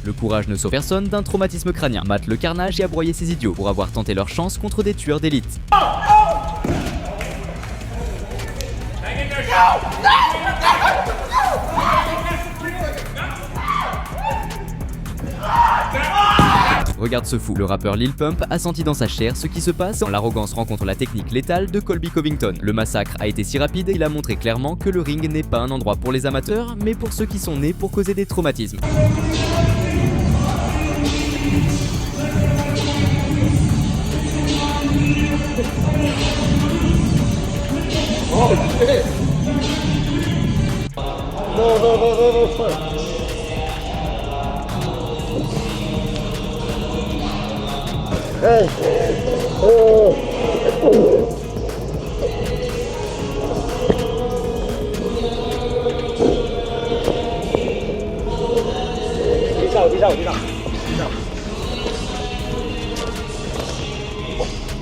Le courage ne sauve personne d'un traumatisme crânien. Mate le carnage et a broyé ces idiots pour avoir tenté leur chance contre des tueurs d'élite. Regarde ce fou, le rappeur Lil Pump a senti dans sa chair ce qui se passe quand l'arrogance rencontre la technique létale de Colby Covington. Le massacre a été si rapide qu'il a montré clairement que le ring n'est pas un endroit pour les amateurs, mais pour ceux qui sont nés pour causer des traumatismes. Oh shit! No. Hey! Oh! He's out.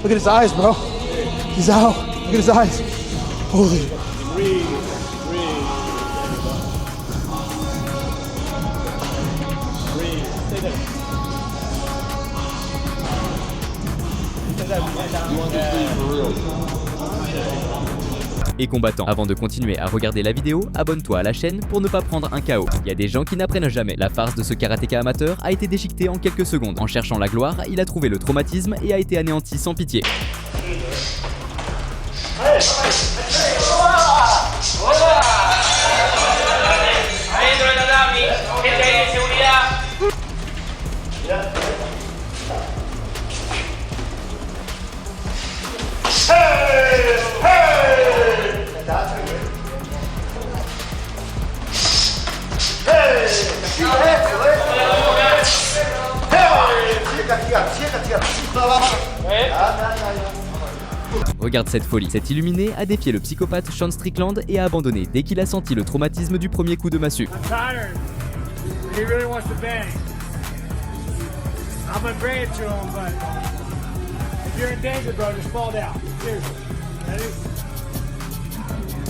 Look at his eyes, bro. He's out. Look at his eyes. Holy. Breathe. Stay there. Et combattant, avant de continuer à regarder la vidéo, abonne-toi à la chaîne pour ne pas prendre un KO. Il y a des gens qui n'apprennent jamais. La farce de ce karatéka amateur a été déchiquetée en quelques secondes. En cherchant la gloire, il a trouvé le traumatisme et a été anéanti sans pitié. Regarde cette folie. Cet illuminé a défié le psychopathe Sean Strickland et a abandonné dès qu'il a senti le traumatisme du premier coup de massue.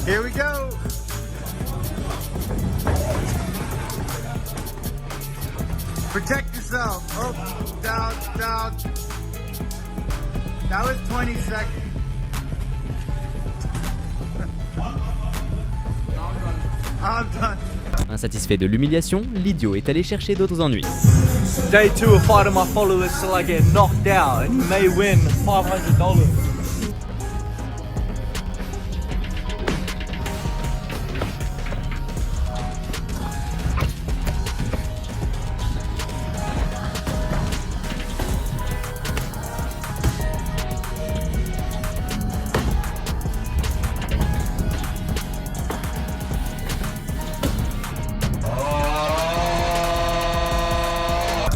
Here we go. Protect yourself. Up, down. That was 20 seconds. I'm done. Insatisfait de l'humiliation, l'idiot est allé chercher d'autres ennuis. Day 2 of fighting my followers till I get knocked out and you may win $500.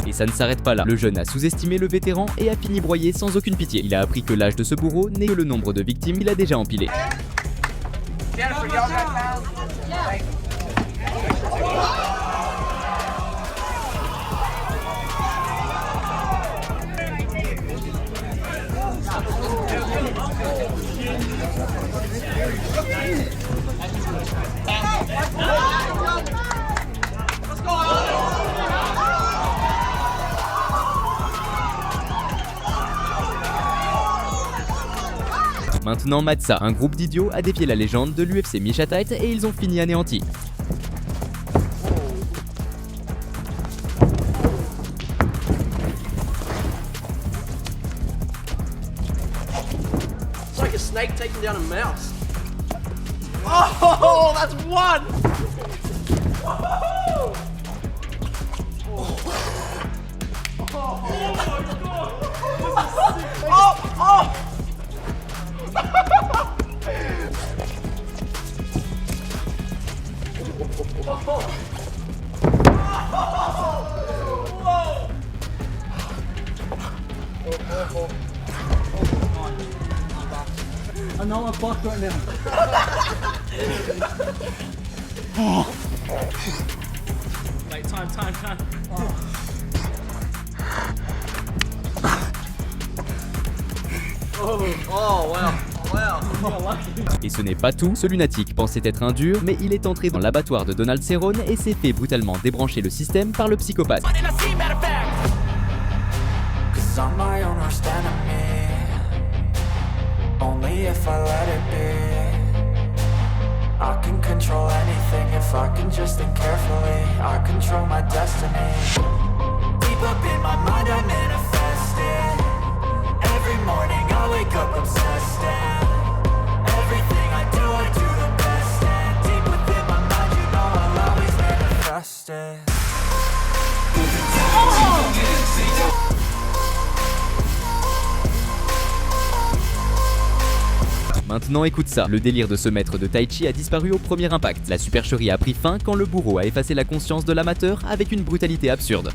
Et ça ne s'arrête pas là. Le jeune a sous-estimé le vétéran et a fini broyé sans aucune pitié. Il a appris que l'âge de ce bourreau n'est que le nombre de victimes qu'il a déjà empilé. Maintenant Matza, un groupe d'idiots a défié la légende de l'UFC Miesha Tate et ils ont fini anéantis. It's like a snake taking down a mouse. Oh, that's one! Oh! I know I'm fucked right now. Wait, time. Oh, wow. Et ce n'est pas tout, ce lunatique pensait être un dur, mais il est entré dans l'abattoir de Donald Cerrone et s'est fait brutalement débrancher le système par le psychopathe. I'm my own worst enemy. Only if I let it be. I can control anything if I can just think carefully. I control my destiny. Deep up in my mind I manifest it. Every morning I wake up obsessed and everything I do the best. And deep within my mind you know I'll always manifest it. Maintenant écoute ça, le délire de ce maître de Tai Chi a disparu au premier impact. La supercherie a pris fin quand le bourreau a effacé la conscience de l'amateur avec une brutalité absurde.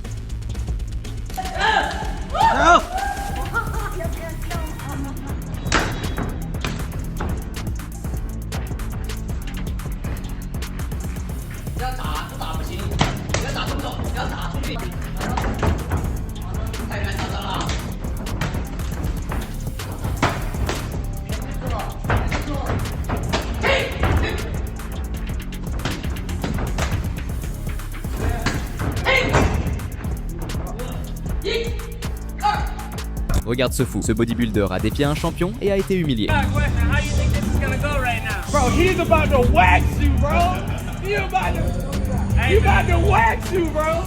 Regarde ce fou, ce bodybuilder a défié un champion et a été humilié. Bro, he's about to wax you, bro. He about to wax you, bro.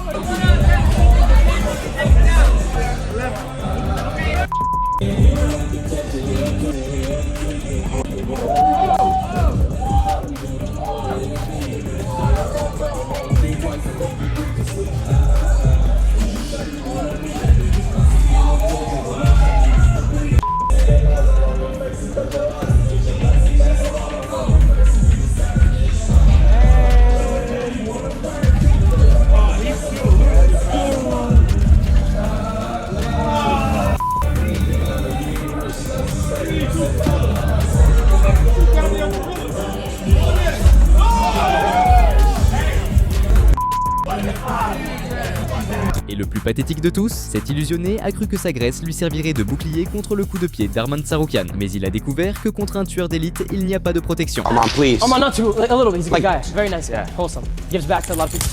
Et le plus pathétique de tous, cet illusionné a cru que sa graisse lui servirait de bouclier contre le coup de pied d'Arman Tsarukyan. Mais il a découvert que contre un tueur d'élite, il n'y a pas de protection. Come on, please. Oh, not too, a little. He's a good guy. Very nice. Yeah. Wholesome. Gives back to a lot of people.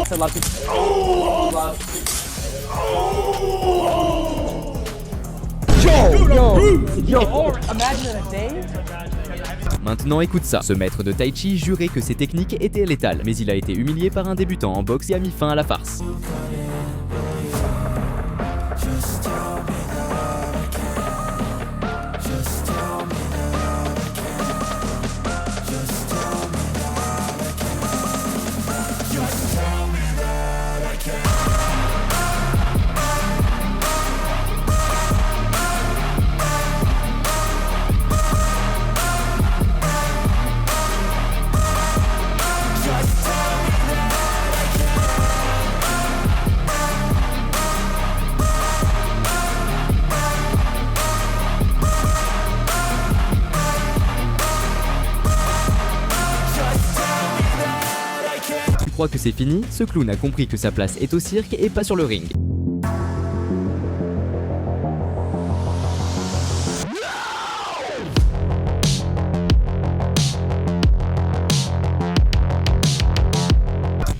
To a lot of people. Yo, imagine a day. Maintenant écoute ça, ce maître de Tai Chi jurait que ses techniques étaient létales, mais il a été humilié par un débutant en boxe et a mis fin à la farce. Tu crois que c'est fini? Ce clown a compris que sa place est au cirque et pas sur le ring.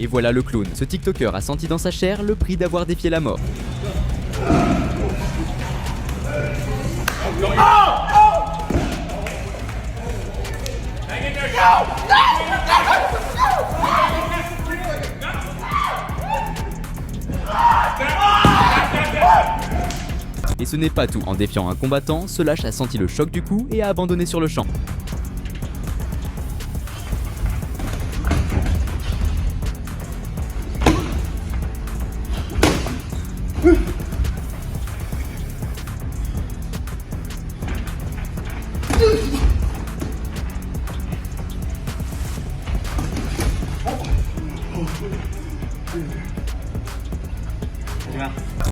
Et voilà le clown. Ce TikToker a senti dans sa chair le prix d'avoir défié la mort. Et ce n'est pas tout. En défiant un combattant, ce lâche a senti le choc du coup et a abandonné sur le champ.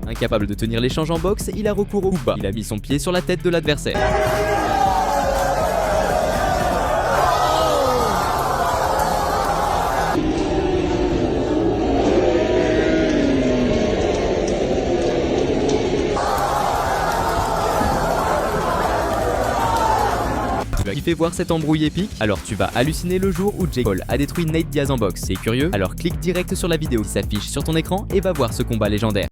Incapable de tenir l'échange en boxe, il a recours au coup bas. Il a mis son pied sur la tête de l'adversaire. kiffé voir cette embrouille épique? Alors tu vas halluciner le jour où Jake Paul a détruit Nate Diaz en boxe. C'est curieux? Alors clique direct sur la vidéo qui s'affiche sur ton écran et va voir ce combat légendaire.